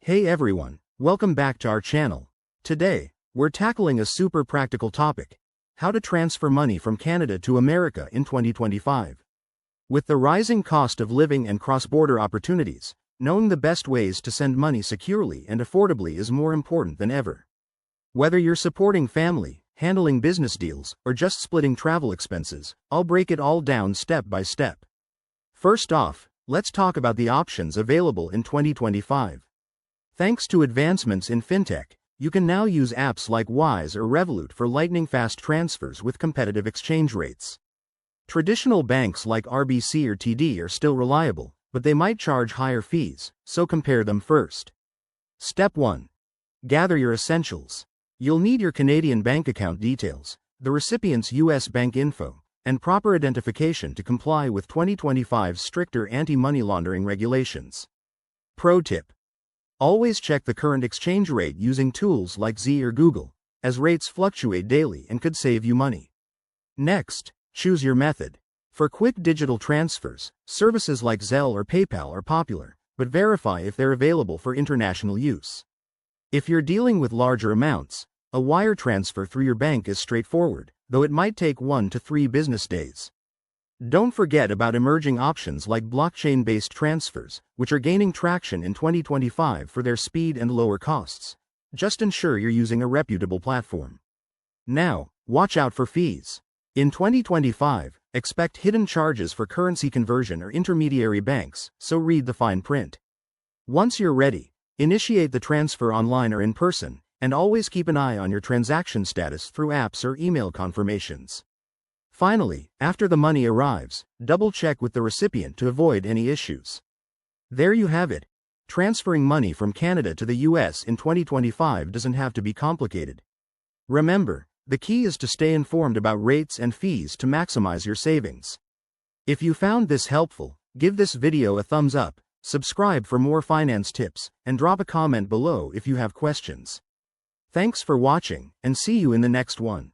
Hey everyone, welcome back to our channel. Today, we're tackling a super practical topic: how to transfer money from Canada to America in 2025. With the rising cost of living and cross-border opportunities, knowing the best ways to send money securely and affordably is more important than ever. Whether you're supporting family, handling business deals, or just splitting travel expenses, I'll break it all down step by step. First off, let's talk about the options available in 2025. Thanks to advancements in fintech, you can now use apps like Wise or Revolut for lightning-fast transfers with competitive exchange rates. Traditional banks like RBC or TD are still reliable, but they might charge higher fees, so compare them first. Step 1. Gather your essentials. You'll need your Canadian bank account details, the recipient's U.S. bank info, and proper identification to comply with 2025's stricter anti-money laundering regulations. Pro tip: always check the current exchange rate using tools like X or Google, as rates fluctuate daily and could save you money. Next, choose your method. For quick digital transfers, services like Zelle or PayPal are popular, but verify if they're available for international use. If you're dealing with larger amounts, a wire transfer through your bank is straightforward, though it might take 1 to 3 business days. Don't forget about emerging options like blockchain-based transfers, which are gaining traction in 2025 for their speed and lower costs. Just ensure you're using a reputable platform. Now, watch out for fees. In 2025, expect hidden charges for currency conversion or intermediary banks, so read the fine print. Once you're ready, initiate the transfer online or in person, and always keep an eye on your transaction status through apps or email confirmations. Finally, after the money arrives, double-check with the recipient to avoid any issues. There you have it. Transferring money from Canada to the US in 2025 doesn't have to be complicated. Remember, the key is to stay informed about rates and fees to maximize your savings. If you found this helpful, give this video a thumbs up, subscribe for more finance tips, and drop a comment below if you have questions. Thanks for watching, and see you in the next one.